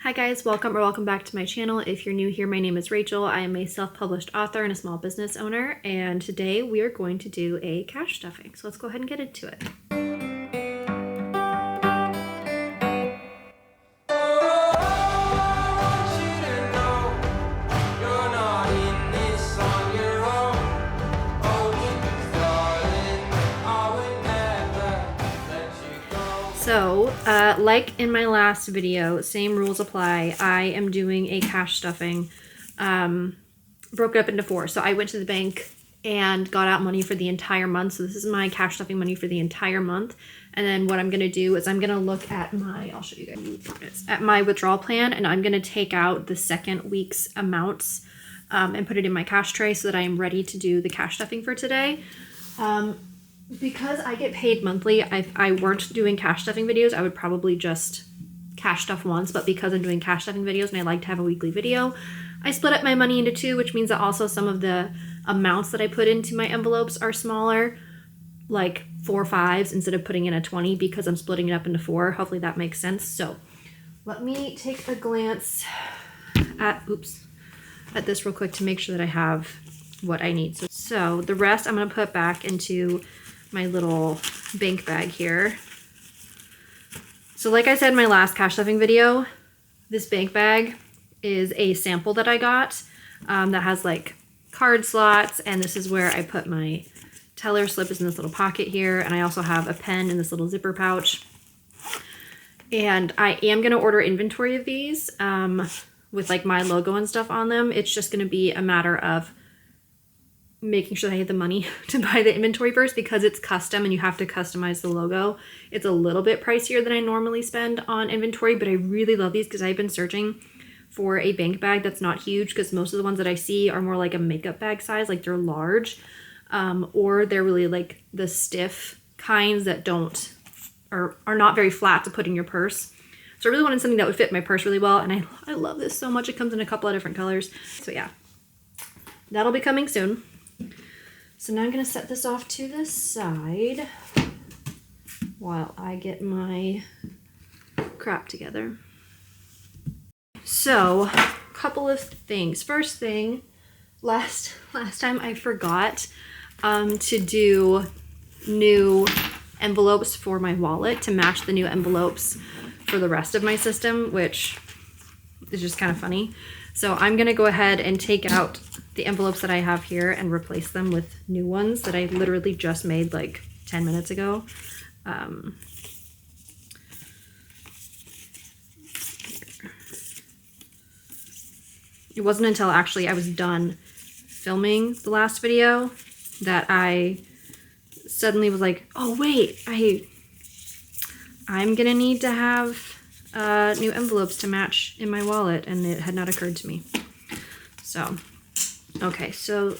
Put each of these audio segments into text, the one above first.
Hi guys, welcome back to my channel. If you're new here, my name is Rachel. I am a self-published author and a small business owner, and today we are going to do a cash stuffing. So let's go ahead and get into it. So, like in my last video, same rules apply. I am doing a cash stuffing, broke it up into 4. So I went to the bank and got out money for the entire month. So this is my cash stuffing money for the entire month. And then what I'm going to do is I'm going to look at my, I'll show you guys, at my withdrawal plan, and I'm going to take out the second week's amounts and put it in my cash tray so that I am ready to do the cash stuffing for today. Because I get paid monthly, if I weren't doing cash stuffing videos, I would probably just cash stuff once. But because I'm doing cash stuffing videos and I like to have a weekly video, I split up my money into 2, which means that also some of the amounts that I put into my envelopes are smaller, like 4 5s instead of putting in a 20 because I'm splitting it up into 4. Hopefully that makes sense. So let me take a glance at this real quick to make sure that I have what I need. So the rest I'm going to put back into my little bank bag here. So like I said in my last cash stuffing video, this bank bag is a sample that I got that has like card slots, and this is where I put my teller slip is in this little pocket here, and I also have a pen in this little zipper pouch. And I am going to order inventory of these with like my logo and stuff on them. It's just going to be a matter of making sure that I have the money to buy the inventory first, because it's custom and you have to customize the logo. It's a little bit pricier than I normally spend on inventory, but I really love these because I've been searching for a bank bag that's not huge, because most of the ones that I see are more like a makeup bag size, like they're large, or they're really like the stiff kinds that are not very flat to put in your purse. So I really wanted something that would fit my purse really well, and I love this so much. It comes in a couple of different colors. So yeah, that'll be coming soon. So now I'm going to set this off to the side while I get my crap together. So, a couple of things. First thing, last time I forgot to do new envelopes for my wallet to match the new envelopes for the rest of my system, which is just kind of funny. So I'm going to go ahead and take out the envelopes that I have here and replace them with new ones that I literally just made like 10 minutes ago. It wasn't until actually I was done filming the last video that I suddenly was like, oh wait, I'm gonna need to have new envelopes to match in my wallet, and it had not occurred to me. So, okay, so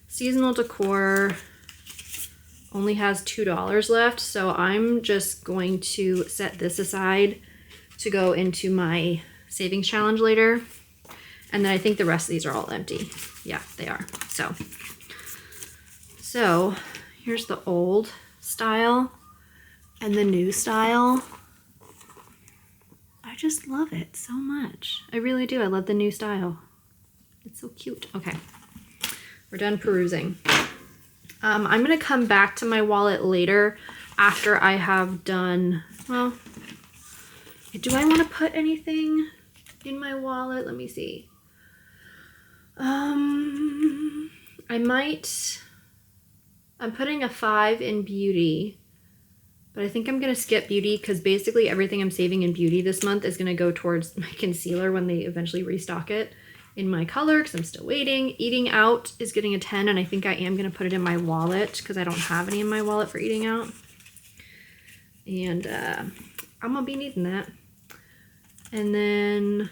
seasonal decor only has $2 left, so I'm just going to set this aside to go into my savings challenge later. And then I think the rest of these are all empty. Yeah, they are. So here's the old style and the new style. I just love it so much. I really do. I love the new style. It's so cute. Okay, we're done perusing. I'm going to come back to my wallet later after I have done, well, do I want to put anything in my wallet? Let me see. I'm putting a 5 in beauty, but I think I'm going to skip beauty because basically everything I'm saving in beauty this month is going to go towards my concealer when they eventually restock it in my color, because I'm still waiting. Eating out is getting a 10, and I think I am going to put it in my wallet because I don't have any in my wallet for eating out. And I'm going to be needing that. And then,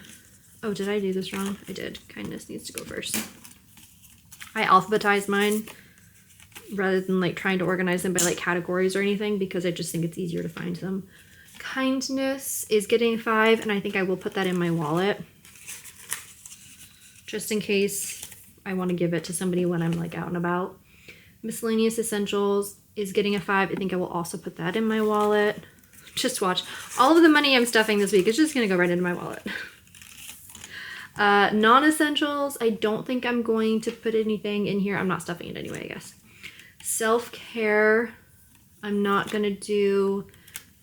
oh, did I do this wrong? I did. Kindness needs to go first. I alphabetized mine rather than like trying to organize them by like categories or anything, because I just think it's easier to find them. Kindness is getting 5, and I think I will put that in my wallet just in case I want to give it to somebody when I'm like out and about. Miscellaneous essentials is getting a 5. I think I will also put that in my wallet. Just watch. All of the money I'm stuffing this week is just going to go right into my wallet. Non-essentials, I don't think I'm going to put anything in here. I'm not stuffing it anyway, I guess. Self-care, I'm not going to do.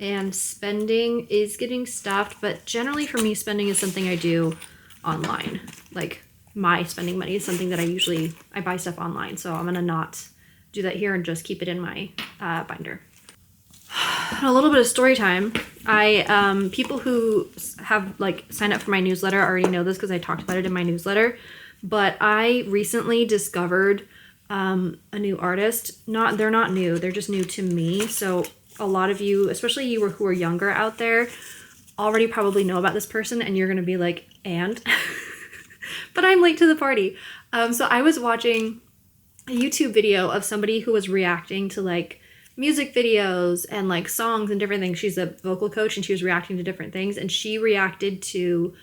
And spending is getting stuffed, but generally for me, spending is something I do online. Like, my spending money is something that I buy stuff online, so I'm gonna not do that here and just keep it in my binder. A little bit of story time. People who have like signed up for my newsletter already know this because I talked about it in my newsletter, but I recently discovered a new artist. They're not new, they're just new to me. So a lot of you, especially you who are younger out there, already probably know about this person, and you're gonna be like, and? But I'm late to the party. So I was watching a YouTube video of somebody who was reacting to like music videos and like songs and different things. She's a vocal coach and she was reacting to different things. And she reacted to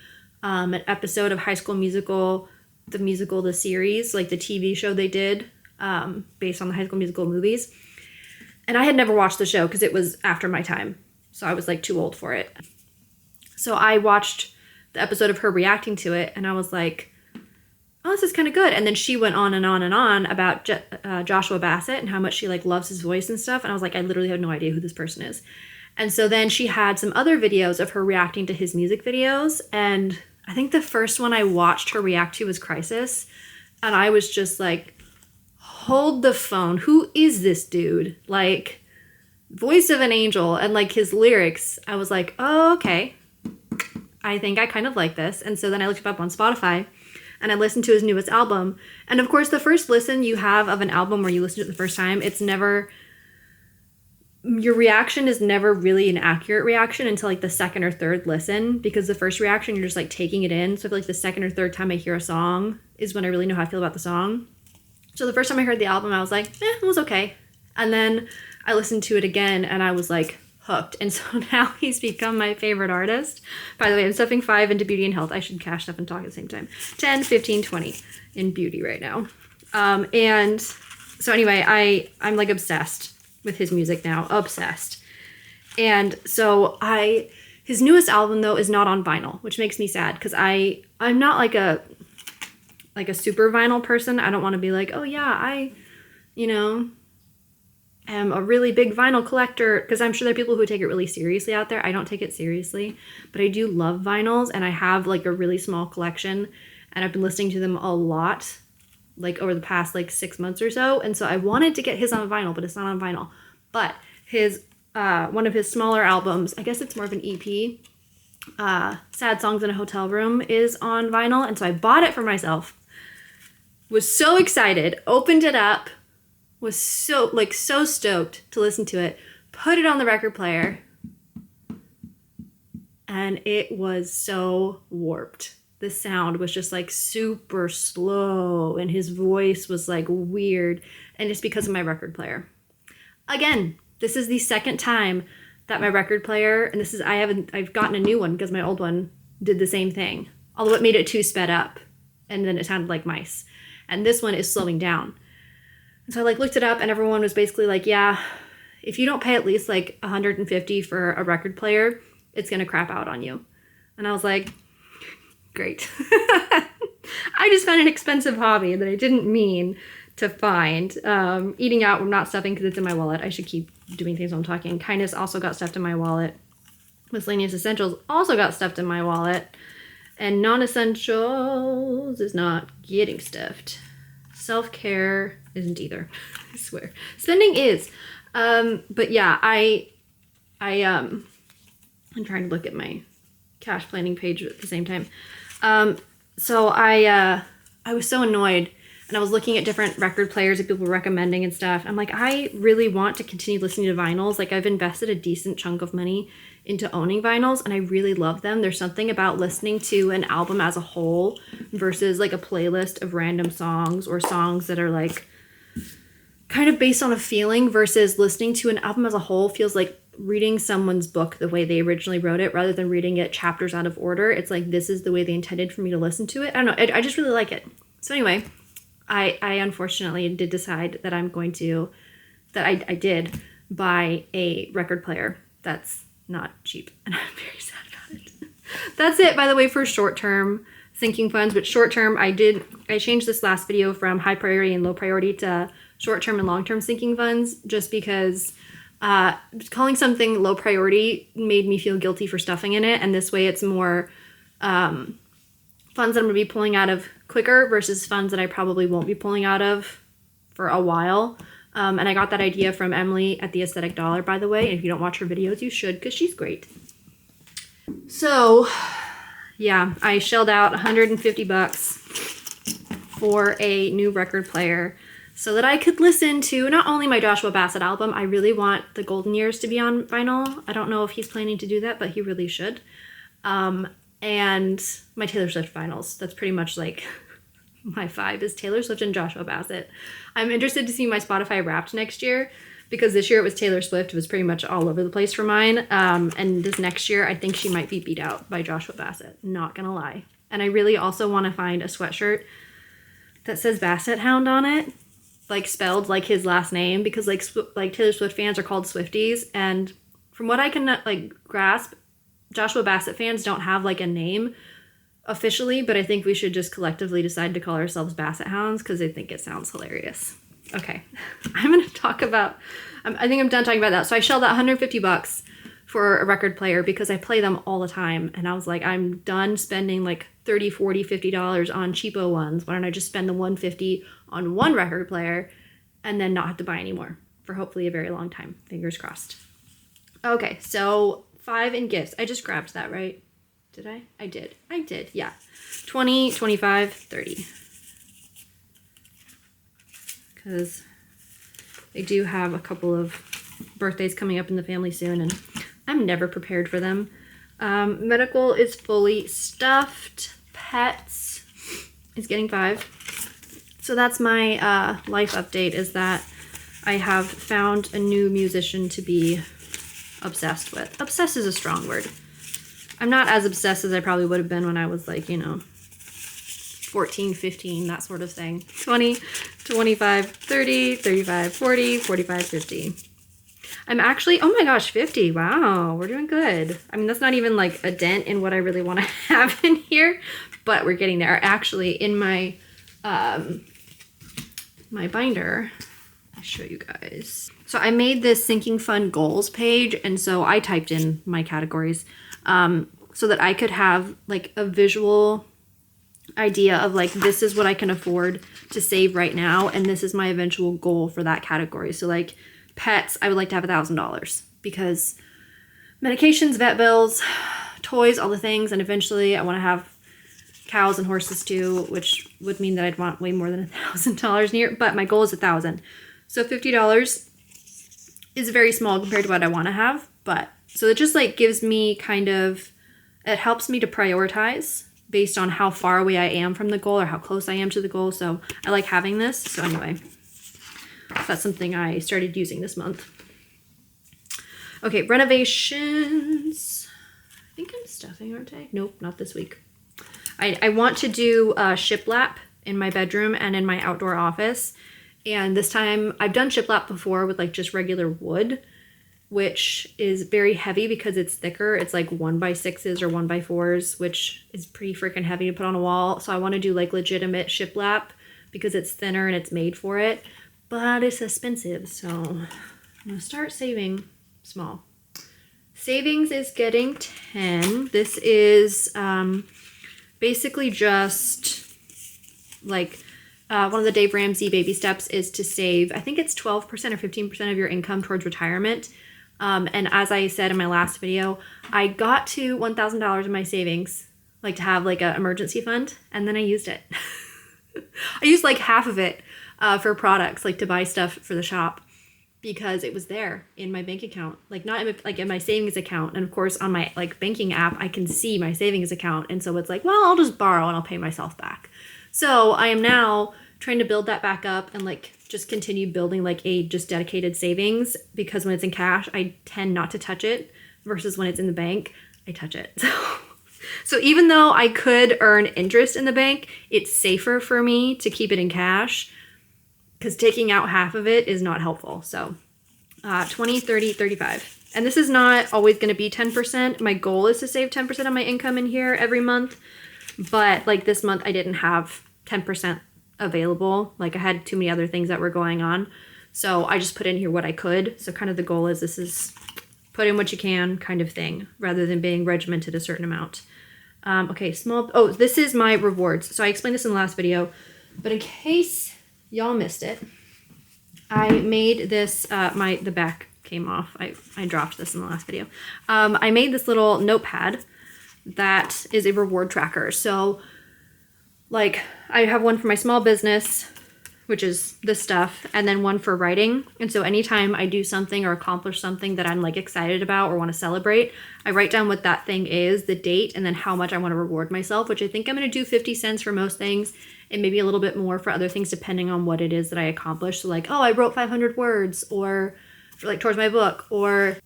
an episode of High School Musical, the series, like the TV show they did based on the High School Musical movies. And I had never watched the show because it was after my time. So I was like too old for it. So I watched the episode of her reacting to it and I was like, oh, this is kind of good. And then she went on and on and on about Joshua Bassett and how much she like loves his voice and stuff. And I was like, I literally have no idea who this person is. And so then she had some other videos of her reacting to his music videos. And I think the first one I watched her react to was Crisis. And I was just like, hold the phone. Who is this dude? Like, voice of an angel. And like his lyrics, I was like, oh, okay. I think I kind of like this. And so then I looked him up on Spotify. And I listened to his newest album. And of course, the first listen you have of an album where you listen to it the first time, your reaction is never really an accurate reaction until like the second or third listen, because the first reaction, you're just like taking it in. So I feel like the second or third time I hear a song is when I really know how I feel about the song. So the first time I heard the album, I was like, it was okay. And then I listened to it again and I was like, hooked. And so now he's become my favorite artist. By the way, I'm stuffing 5 into beauty and health. I should cash stuff and talk at the same time. 10, 15, 20 in beauty right now. And so anyway, I'm like obsessed with his music now. Obsessed. And so his newest album though is not on vinyl, which makes me sad because I'm not like a super vinyl person. I don't want to be like, oh yeah, am a really big vinyl collector, because I'm sure there are people who take it really seriously out there. I don't take it seriously, but I do love vinyls, and I have like a really small collection, and I've been listening to them a lot, like over the past like 6 months or so. And so I wanted to get his on vinyl, but it's not on vinyl. But his one of his smaller albums, I guess it's more of an EP, Sad Songs in a Hotel Room, is on vinyl, and so I bought it for myself. Was so excited, opened it up, was so stoked to listen to it, put it on the record player, and it was so warped. The sound was just like super slow and his voice was like weird, and it's because of my record player. Again, this is the second time that my record player, and I've gotten a new one because my old one did the same thing, although it made it too sped up and then it sounded like mice. And this one is slowing down. So I like looked it up and everyone was basically like, yeah, if you don't pay at least like $150 for a record player, it's going to crap out on you. And I was like, great. I just found an expensive hobby that I didn't mean to find. Eating out, I'm not stuffing because it's in my wallet. I should keep doing things while I'm talking. Kindness also got stuffed in my wallet. Miscellaneous essentials also got stuffed in my wallet. And non-essentials is not getting stuffed. Self-care isn't either. I swear. Spending is. But yeah, I'm trying to look at my cash planning page at the same time. So I was so annoyed, and I was looking at different record players that people were recommending and stuff. I'm like, I really want to continue listening to vinyls. Like, I've invested a decent chunk of money into owning vinyls, and I really love them. There's something about listening to an album as a whole versus like a playlist of random songs or songs that are like kind of based on a feeling, versus listening to an album as a whole feels like reading someone's book the way they originally wrote it rather than reading it chapters out of order. It's like, this is the way they intended for me to listen to it. I don't know. I just really like it. So anyway, I unfortunately did decide that I did buy a record player that's not cheap, and I'm very sad about it. That's it, by the way, for short-term sinking funds, which short term I changed this last video from high priority and low priority to short term and long term sinking funds, just because calling something low priority made me feel guilty for stuffing in it. And this way it's more funds that I'm going to be pulling out of quicker versus funds that I probably won't be pulling out of for a while. And I got that idea from Emily at the Aesthetic Dollar, by the way. And if you don't watch her videos, you should, because she's great. So, yeah, I shelled out $150 for a new record player so that I could listen to not only my Joshua Bassett album. I really want the Golden Years to be on vinyl. I don't know if he's planning to do that, but he really should. And my Taylor Swift vinyls. That's pretty much like my 5 is Taylor Swift and Joshua Bassett. I'm interested to see my Spotify Wrapped next year, because this year it was Taylor Swift. It was pretty much all over the place for mine. And this next year, I think she might be beat out by Joshua Bassett. Not gonna lie. And I really also want to find a sweatshirt that says Bassett Hound on it, like spelled like his last name, because like Taylor Swift fans are called Swifties. And from what I can like grasp, Joshua Bassett fans don't have like a name officially, but I think we should just collectively decide to call ourselves Bassett Hounds, because I think it sounds hilarious. Okay, I'm going to talk about, I think I'm done talking about that. So I shelled out $150 for a record player because I play them all the time. And I was like, I'm done spending like $30, $40, $50 on cheapo ones. Why don't I just spend the $150 on one record player and then not have to buy any more for hopefully a very long time. Fingers crossed. Okay, so 5 in gifts. I just grabbed that, right? Did I? I did, yeah. 20, 25, 30. Because they do have a couple of birthdays coming up in the family soon, and I'm never prepared for them. Medical is fully stuffed. Pets is getting 5. So that's my life update, is that I have found a new musician to be obsessed with. Obsessed is a strong word. I'm not as obsessed as I probably would have been when I was like, 14, 15, that sort of thing. 20, 25, 30, 35, 40, 45, 50. I'm actually, oh my gosh, 50. Wow, we're doing good. I mean, that's not even like a dent in what I really want to have in here, but we're getting there. Actually, in my my binder, I'll show you guys. So I made this sinking fund goals page, and so I typed in my categories so that I could have like a visual idea of like, this is what I can afford to save right now, and this is my eventual goal for that category. So like pets, I would like to have $1,000 because medications, vet bills, toys, all the things, and eventually I want to have cows and horses too, which would mean that I'd want way more than $1,000 a year, but my goal is $1,000. So $50 is very small compared to what I want to have, but so it just like gives me kind of, it helps me to prioritize based on how far away I am from the goal or how close I am to the goal. So I like having this. So anyway, that's something I started using this month. Okay, renovations. I think I'm stuffing, aren't I? Nope, not this week. I want to do a shiplap in my bedroom and in my outdoor office. And this time, I've done shiplap before with like just regular wood, which is very heavy because it's thicker. It's like 1x6s or 1x4s, which is pretty freaking heavy to put on a wall. So I want to do like legitimate shiplap because it's thinner and it's made for it, but it's expensive. So I'm gonna start saving small. Savings is getting 10. This is basically just like one of the Dave Ramsey baby steps is to save, I think it's 12% or 15% of your income towards retirement. And as I said in my last video, I got to $1,000 in my savings, like to have like an emergency fund, and then I used it. I used like half of it for products, like to buy stuff for the shop, because it was there in my bank account, like not in my, like in my savings account. And of course on my like banking app, I can see my savings account. And so it's like, well, I'll just borrow and I'll pay myself back. So I am now trying to build that back up and like just continue building like a just dedicated savings, because when it's in cash, I tend not to touch it versus when it's in the bank, I touch it. So even though I could earn interest in the bank, it's safer for me to keep it in cash because taking out half of it is not helpful. So 20, 30, 35. And this is not always going to be 10%. My goal is to save 10% of my income in here every month. But like this month I didn't have 10% available. Like I had too many other things that were going on. So I just put in here what I could. So kind of the goal is this is put in what you can kind of thing rather than being regimented a certain amount. Okay, oh, this is my rewards. So I explained this in the last video, but in case y'all missed it, I made this, the back came off. I dropped this in the last video. I made this little notepad that is a reward tracker. So like I have one for my small business, which is this stuff, and then one for writing. And so anytime I do something or accomplish something that I'm like excited about or want to celebrate, I write down what that thing is, the date, and then how much I want to reward myself, which I think I'm going to do 50 cents for most things and maybe a little bit more for other things depending on what it is that I accomplished. So like, oh, I wrote 500 words or for like towards my book, or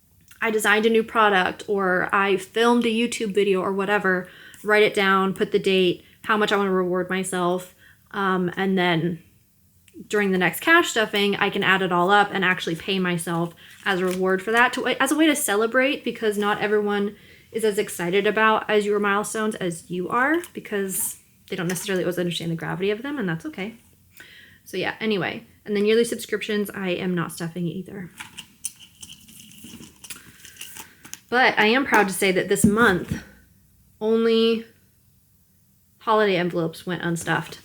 I designed a new product, or I filmed a YouTube video or whatever, write it down, put the date, how much I want to reward myself, and then during the next cash stuffing, I can add it all up and actually pay myself as a reward for that, as a way to celebrate, because not everyone is as excited about as your milestones as you are, because they don't necessarily always understand the gravity of them, and that's okay. So yeah, anyway, and then yearly subscriptions, I am not stuffing either. But I am proud to say that this month, only holiday envelopes went unstuffed.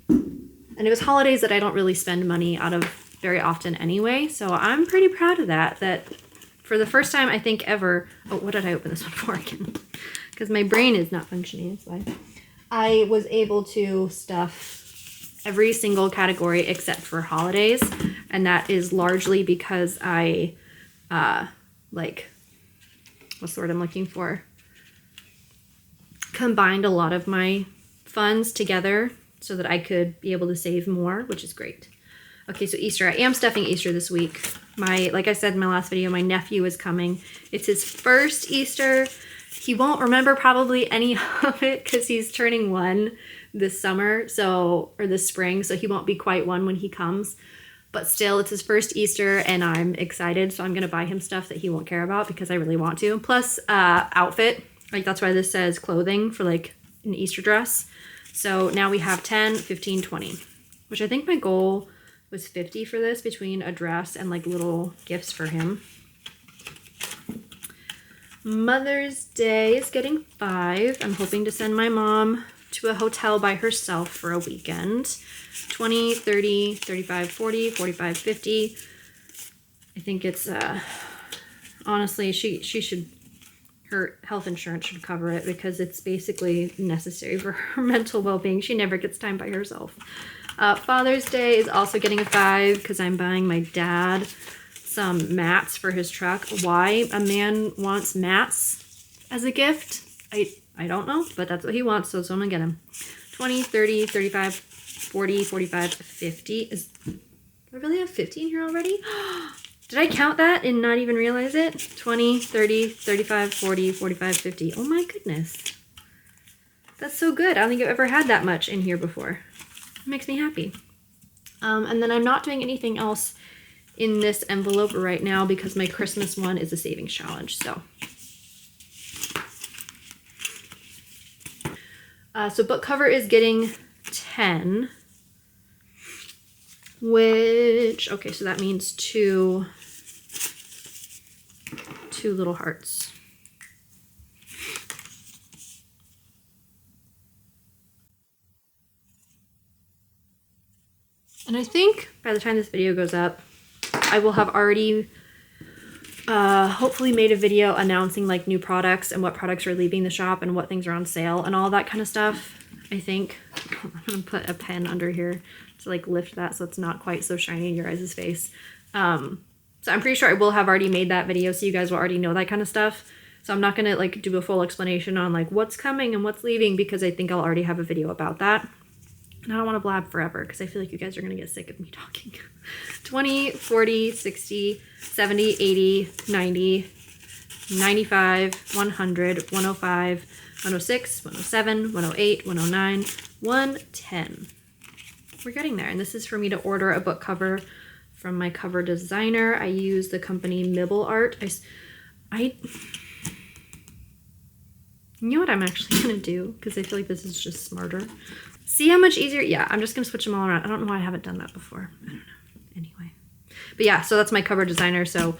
And it was holidays that I don't really spend money out of very often anyway. So I'm pretty proud of that for the first time, I think ever, oh, what did I open this one for again? Because my brain is not functioning, that's why. I was able to stuff every single category except for holidays. And that is largely because I, what's the word I'm looking for? Combined a lot of my funds together so that I could be able to save more, which is great. Okay, so Easter. I am stuffing Easter this week. Like I said in my last video, my nephew is coming. It's his first Easter. He won't remember probably any of it because he's turning 1 this summer, or this spring, so he won't be quite 1 when he comes. But still, it's his first Easter, and I'm excited, so I'm going to buy him stuff that he won't care about because I really want to. Plus, outfit. Like, that's why this says clothing for, like, an Easter dress. So now we have 10, 15, 20, which I think my goal was 50 for this between a dress and like little gifts for him. Mother's Day is getting 5. I'm hoping to send my mom to a hotel by herself for a weekend. 20, 30, 35, 40, 45, 50. I think it's, honestly, she should, her health insurance should cover it because it's basically necessary for her mental well-being. She never gets time by herself. Father's Day is also getting a 5 because I'm buying my dad some mats for his truck. Why a man wants mats as a gift, I don't know, but that's what he wants, so I'm gonna get him. 20, 30, 35, 40, 45, 50. Do I really have 50 in here already? Did I count that and not even realize it? 20, 30, 35, 40, 45, 50. Oh my goodness. That's so good. I don't think I've ever had that much in here before. It makes me happy. And then I'm not doing anything else in this envelope right now because my Christmas one is a savings challenge. So book cover is getting 10, which, okay, so that means two little hearts. And I think by the time this video goes up, I will have already hopefully made a video announcing like new products and what products are leaving the shop and what things are on sale and all that kind of stuff. I think I'm gonna put a pen under here to like lift that so it's not quite so shiny in your guys' face. So I'm pretty sure I will have already made that video so you guys will already know that kind of stuff. So I'm not gonna like do a full explanation on like what's coming and what's leaving because I think I'll already have a video about that. And I don't want to blab forever because I feel like you guys are going to get sick of me talking. 20, 40, 60, 70, 80, 90, 95, 100, 105, 106, 107, 108, 109, 110. We're getting there. And this is for me to order a book cover from my cover designer. I use the company Mibble Art. You know what I'm actually gonna do, because I feel like this is just smarter. See how much easier? Yeah, I'm just gonna switch them all around. I don't know why I haven't done that before. I don't know. Anyway. But yeah, so that's my cover designer. So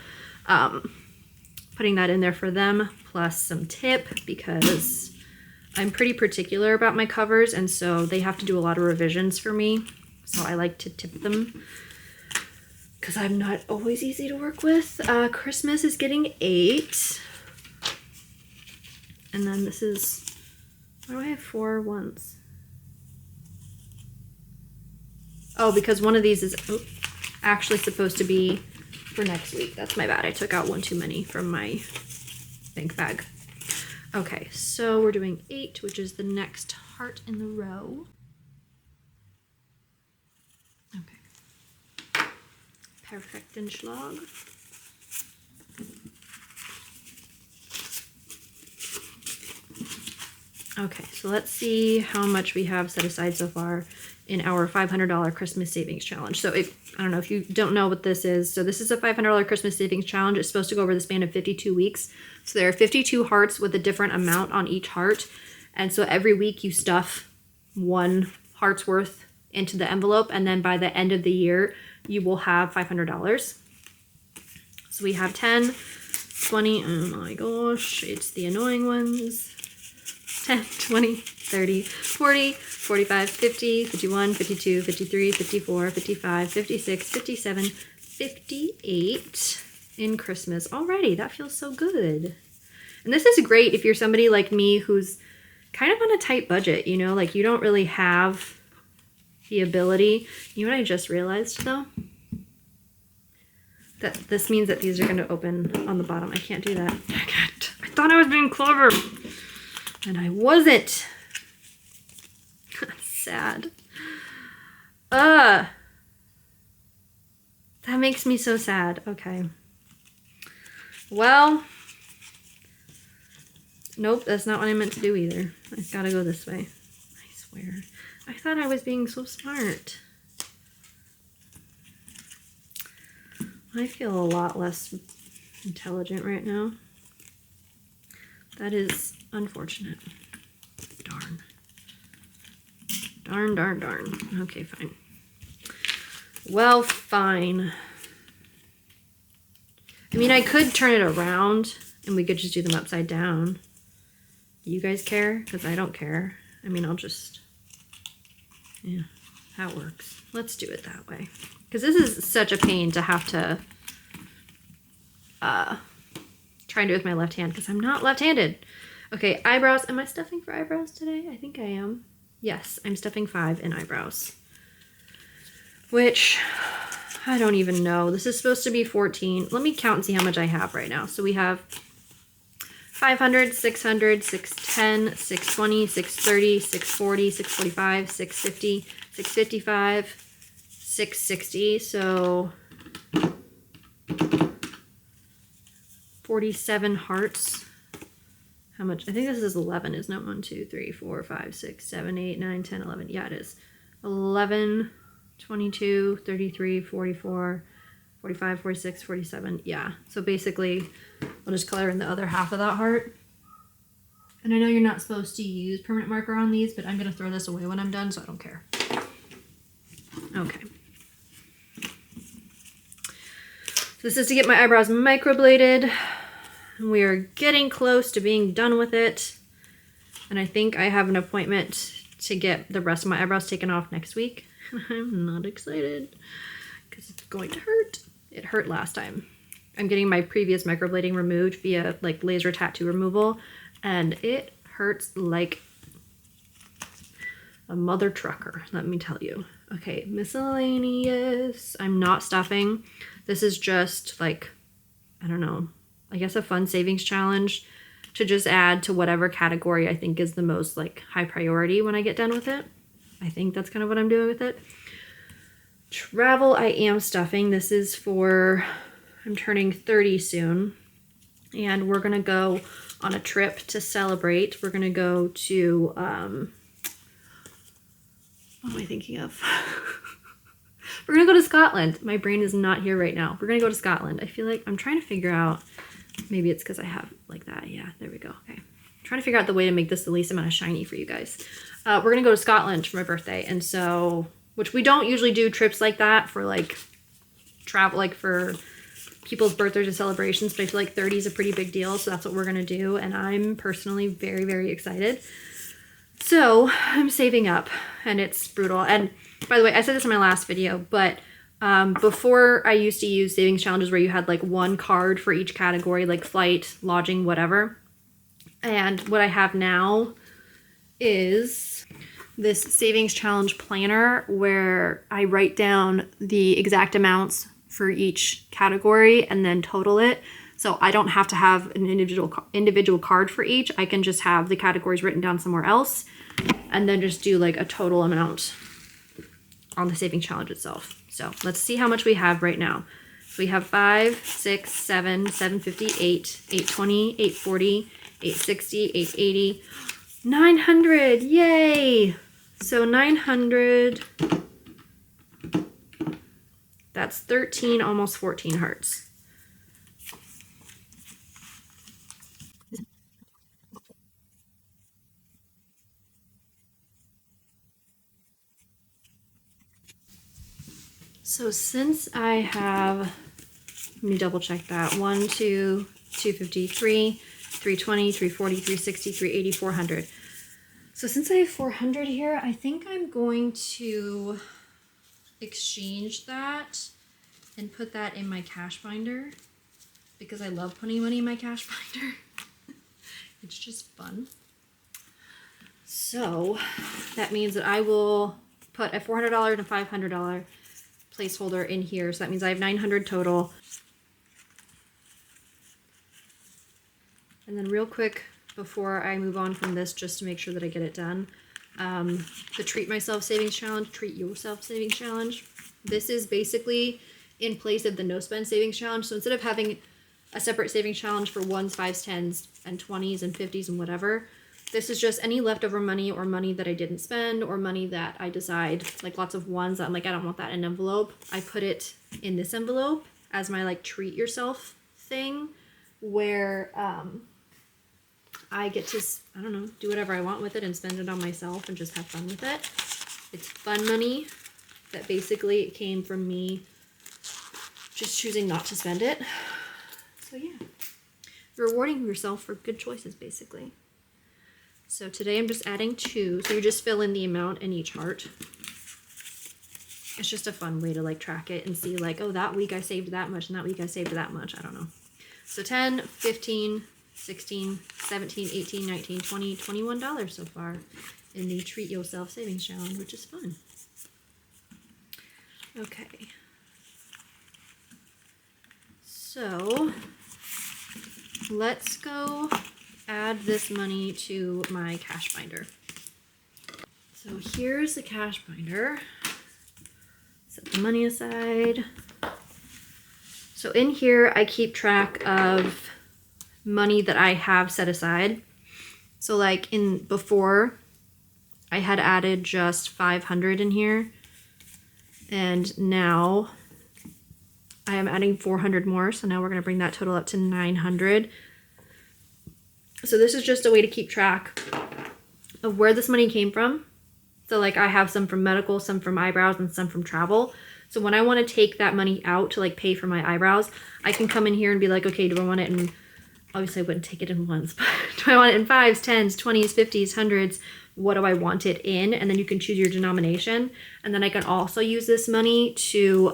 putting that in there for them, plus some tip, because I'm pretty particular about my covers, and so they have to do a lot of revisions for me. So I like to tip them, because I'm not always easy to work with. Christmas is getting 8. And then this is, why do I have 4 ones? Oh, because one of these is actually supposed to be for next week. That's my bad. I took out one too many from my bank bag. Okay, so we're doing 8, which is the next heart in the row. Okay. Perfektenschlag. Okay, so let's see how much we have set aside so far in our $500 Christmas Savings Challenge. So I don't know if you don't know what this is. So this is a $500 Christmas Savings Challenge. It's supposed to go over the span of 52 weeks. So there are 52 hearts with a different amount on each heart. And so every week you stuff 1 heart's worth into the envelope. And then by the end of the year, you will have $500. So we have 10, 20, oh my gosh, it's the annoying ones. 10, 20, 30, 40, 45, 50, 51, 52, 53, 54, 55, 56, 57, 58 in Christmas. Alrighty, that feels so good. And this is great if you're somebody like me who's kind of on a tight budget, you know, like you don't really have the ability. You know what I just realized though? That this means that these are going to open on the bottom. I can't do that. I can't. I thought I was being clever. And I wasn't. Sad. That makes me so sad. Okay. Well. Nope, that's not what I meant to do either. I've got to go this way. I swear. I thought I was being so smart. I feel a lot less intelligent right now. That is unfortunate. Darn. Darn, darn, darn. Okay, fine. Well, fine. I mean, I could turn it around and we could just do them upside down. Do you guys care? Because I don't care. I mean, I'll just... Yeah, that works. Let's do it that way. Because this is such a pain to have to try and do it with my left hand because I'm not left-handed. Okay, eyebrows. Am I stuffing for eyebrows today? I think I am. Yes, I'm stuffing 5 in eyebrows. Which, I don't even know. This is supposed to be 14. Let me count and see how much I have right now. So we have 500, 600, 610, 620, 630, 640, 645, 650, 655, 660. So 47 hearts. How much? I think this is 11, isn't it? 1, 2, 3, 4, 5, 6, 7, 8, 9, 10, 11. Yeah, it is. 11, 22, 33, 44, 45, 46, 47. Yeah. So basically, I'll just color in the other half of that heart. And I know you're not supposed to use permanent marker on these, but I'm going to throw this away when I'm done, so I don't care. Okay. So this is to get my eyebrows microbladed. We are getting close to being done with it. And I think I have an appointment to get the rest of my eyebrows taken off next week. I'm not excited because it's going to hurt. It hurt last time. I'm getting my previous microblading removed via like laser tattoo removal, and it hurts like a mother trucker, let me tell you. Okay, miscellaneous. I'm not stuffing. This is just like, I don't know, I guess a fun savings challenge to just add to whatever category I think is the most like high priority when I get done with it. I think that's kind of what I'm doing with it. Travel, I am stuffing. This is for, I'm turning 30 soon, and we're gonna go on a trip to celebrate. We're gonna go to, what am I thinking of? We're gonna go to Scotland. My brain is not here right now. We're gonna go to Scotland. I feel like I'm trying to figure out, maybe it's because I have like that. Yeah, there we go. Okay. trying to figure out the way to make this the least amount of shiny for you guys. We're going to go to Scotland for my birthday. And so, which we don't usually do trips like that for like travel, like for people's birthdays or celebrations, but I feel like 30 is a pretty big deal. So that's what we're going to do. And I'm personally very, very excited. So I'm saving up and it's brutal. And by the way, I said this in my last video, but before I used to use savings challenges where you had like one card for each category, like flight, lodging, whatever. And what I have now is this savings challenge planner where I write down the exact amounts for each category and then total it. So I don't have to have an individual card for each. I can just have the categories written down somewhere else and then just do like a total amount on the saving challenge itself. So let's see how much we have right now. So we have 5, 6, 7, 750, 8, 820, 840, 860, 880, 900. Yay! So 900, that's 13, almost 14 hearts. So since I have, let me double check that, 1, 2, 253, 320, 340, 360, 380, 400. So since I have 400 here, I think I'm going to exchange that and put that in my cash binder because I love putting money in my cash binder. It's just fun. So that means that I will put a $400 and a $500 placeholder in here. So that means I have 900 total. And then real quick before I move on from this, just to make sure that I get it done, the Treat Myself Savings Challenge, Treat Yourself Savings Challenge. This is basically in place of the No Spend Savings Challenge. So instead of having a separate savings challenge for 1s, 5s, 10s, and 20s and 50s and whatever, this is just any leftover money or money that I didn't spend or money that I decide, like lots of 1s that I'm like, I don't want that in an envelope. I put it in this envelope as my like treat yourself thing where I get to, I don't know, do whatever I want with it and spend it on myself and just have fun with it. It's fun money that basically came from me just choosing not to spend it. So yeah, rewarding yourself for good choices basically. So today I'm just adding 2. So you just fill in the amount in each heart. It's just a fun way to like track it and see like, oh, that week I saved that much and that week I saved that much. I don't know. So 10, 15, 16, 17, 18, 19, 20, $21 so far in the Treat Yourself Savings Challenge, which is fun. Okay. So let's go add this money to my cash binder. So here's the cash binder. Set the money aside. So in here, I keep track of money that I have set aside. So like before, I had added just 500 in here. And now I am adding 400 more. So now we're going to bring that total up to 900. So this is just a way to keep track of where this money came from. So like I have some from medical, some from eyebrows, and some from travel. So when I want to take that money out to like pay for my eyebrows, I can come in here and be like, okay, do I want it in, obviously I wouldn't take it in 1s, but do I want it in 5s, 10s, 20s, 50s, 100s? What do I want it in? And then you can choose your denomination. And then I can also use this money to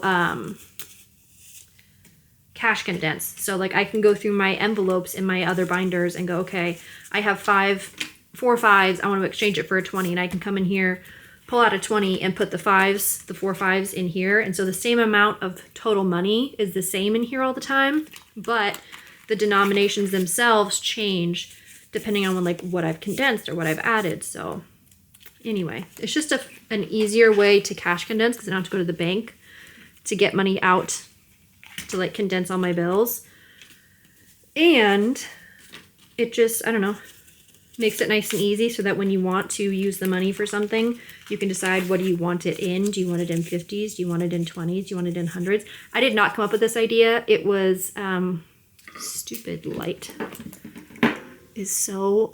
cash condense. So like I can go through my envelopes in my other binders and go, okay, I have 4 5s. I want to exchange it for a 20. And I can come in here, pull out a 20 and put the 5s, the 4 5s in here. And so the same amount of total money is the same in here all the time, but the denominations themselves change depending on what I've condensed or what I've added. So anyway, it's just an easier way to cash condense because I don't have to go to the bank to get money out to like condense all my bills. And it just, I don't know, makes it nice and easy so that when you want to use the money for something, you can decide what do you want it in. Do you want it in 50s? Do you want it in 20s? Do you want it in 100s? I did not come up with this idea. It was stupid light. is so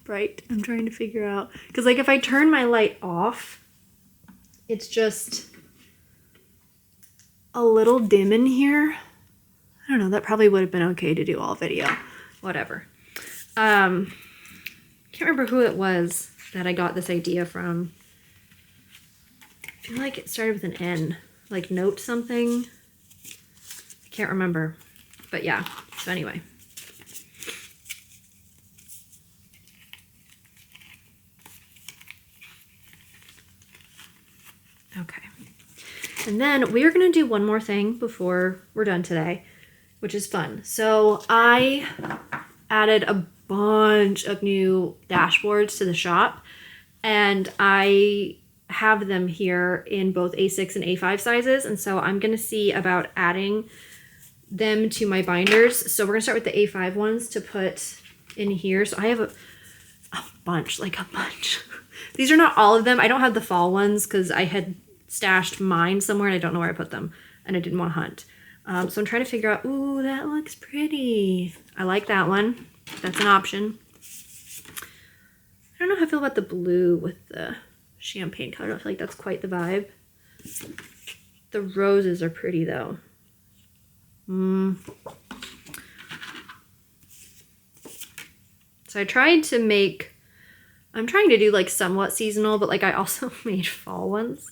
bright. I'm trying to figure out, because like if I turn my light off, it's just a little dim in here. I don't know, that probably would have been okay to do all video. Whatever. Can't remember who it was that I got this idea from. I feel like it started with an N, like note something. I can't remember, but yeah, so anyway. Okay. And then we are going to do one more thing before we're done today, which is fun. So I added a bunch of new dashboards to the shop, and I have them here in both A6 and A5 sizes. And so I'm going to see about adding them to my binders. So we're going to start with the A5 ones to put in here. So I have a bunch, like a bunch. These are not all of them. I don't have the fall ones because I had stashed mine somewhere and I don't know where I put them and I didn't want to hunt. So I'm trying to figure out, ooh, that looks pretty. I like that one. That's an option. I don't know how I feel about the blue with the champagne color. I don't feel like that's quite the vibe. The roses are pretty though. So I tried to make, I'm trying to do like somewhat seasonal, but like I also made fall ones,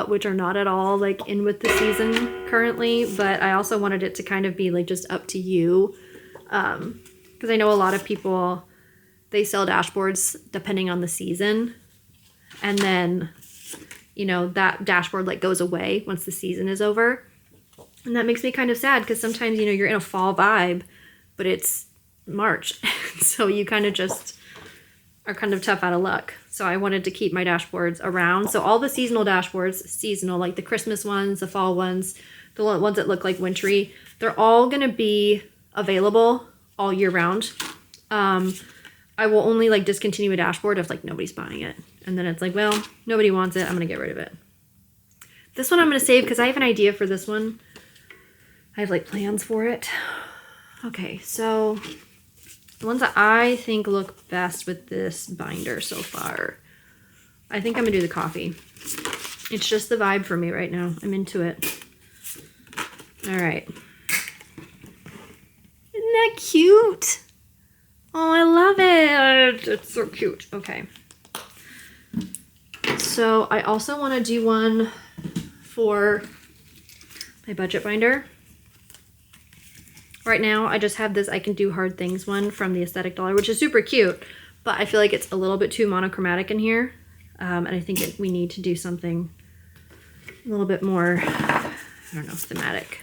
which are not at all like in with the season currently, but I also wanted it to kind of be like just up to you. Because I know a lot of people, they sell dashboards depending on the season. And then, you know, that dashboard like goes away once the season is over. And that makes me kind of sad because sometimes, you know, you're in a fall vibe, but it's March. So you kind of just are kind of tough out of luck. So I wanted to keep my dashboards around. So all the seasonal dashboards, seasonal, like the Christmas ones, the fall ones, the ones that look like wintry, they're all going to be available all year round. I will only like discontinue a dashboard if like nobody's buying it. And then it's like, well, nobody wants it. I'm going to get rid of it. This one I'm going to save because I have an idea for this one. I have like plans for it. Okay, so the ones that I think look best with this binder so far, I think I'm going to do the coffee. It's just the vibe for me right now. I'm into it. All right. Isn't that cute? Oh, I love it. It's so cute. Okay. So I also want to do one for my budget binder. Right now, I just have this I Can Do Hard Things one from the Aesthetic Dollar, which is super cute, but I feel like it's a little bit too monochromatic in here. And I think we need to do something a little bit more, I don't know, thematic.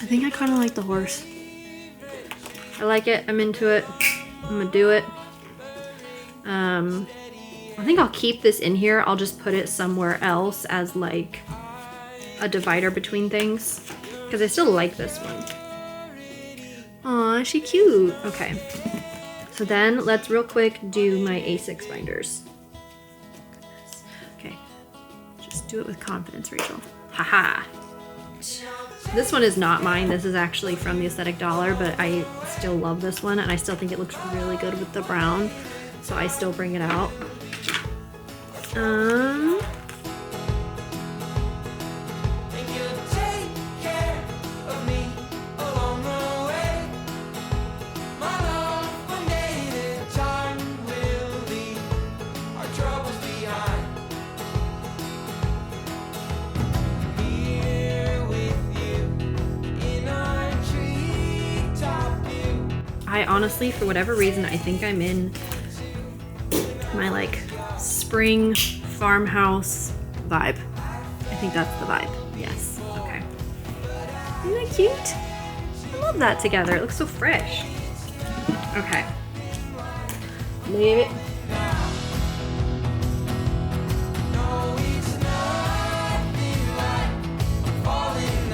I think I kind of like the horse. I like it. I'm into it. I'm gonna do it. I think I'll keep this in here. I'll just put it somewhere else as like a divider between things because I still like this one. Aw, she's cute. Okay. So then let's real quick do my A6 binders. Okay. Just do it with confidence, Rachel. Haha. This one is not mine. This is actually from the Aesthetic Dollar, but I still love this one, and I still think it looks really good with the brown, so I still bring it out. I honestly, for whatever reason, I think I'm in my like spring farmhouse vibe. I think that's the vibe. Yes. Okay. Isn't that cute? I love that together. It looks so fresh. Okay. Leave it. No, it's nothing like falling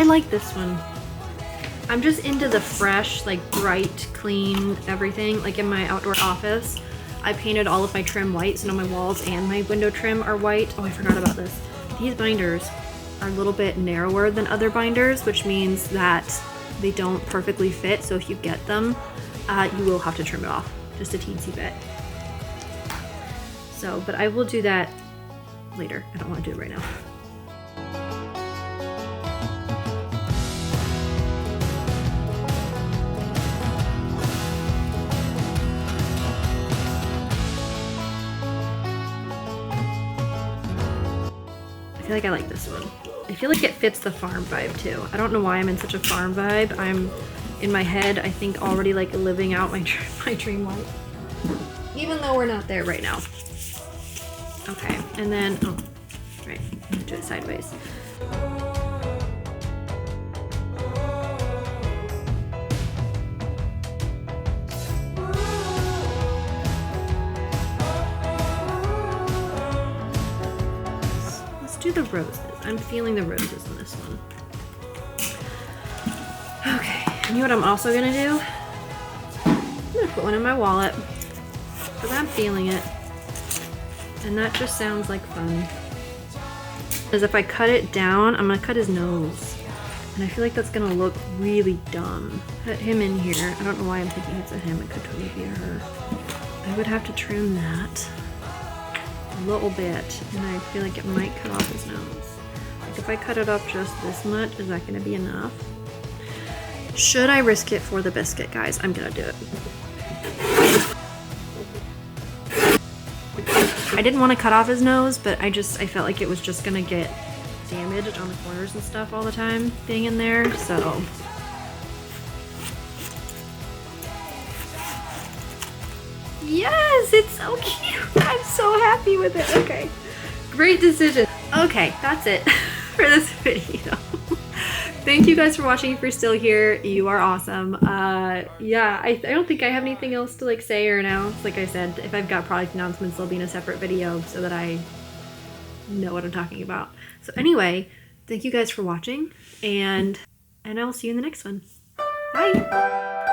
I like this one. I'm just into the fresh, like bright, clean everything. Like in my outdoor office, I painted all of my trim white, so now my walls and my window trim are white. Oh, I forgot about this. These binders are a little bit narrower than other binders, which means that they don't perfectly fit. So if you get them, you will have to trim it off just a teensy bit. So, but I will do that later. I don't want to do it right now. I feel like I like this one. I feel like it fits the farm vibe too. I don't know why I'm in such a farm vibe. I'm in my head, I think, already like living out my dream life. Even though we're not there right now. Okay, and then, oh, right, I'm gonna do it sideways. Let's do the roses. I'm feeling the roses in this one. Okay, you know what I'm also gonna do? I'm gonna put one in my wallet because I'm feeling it. And that just sounds like fun. Because if I cut it down, I'm gonna cut his nose. And I feel like that's gonna look really dumb. Put him in here. I don't know why I'm thinking it's a him, it could totally be a her. I would have to trim that a little bit, and I feel like it might cut off his nose. Like if I cut it up just this much, is that gonna be enough? Should I risk it for the biscuit, guys? I'm gonna do it. I didn't want to cut off his nose, but I felt like it was just gonna get damaged on the corners and stuff all the time being in there, so. Yes, it's so cute. I'm so happy with it. Okay, great decision. Okay, that's it for this video. Thank you guys for watching. If you're still here, you are awesome. Yeah, I don't think I have anything else to like say or announce. Like I said, if I've got product announcements, they'll be in a separate video so that I know what I'm talking about. So anyway, thank you guys for watching, and I will see you in the next one. Bye.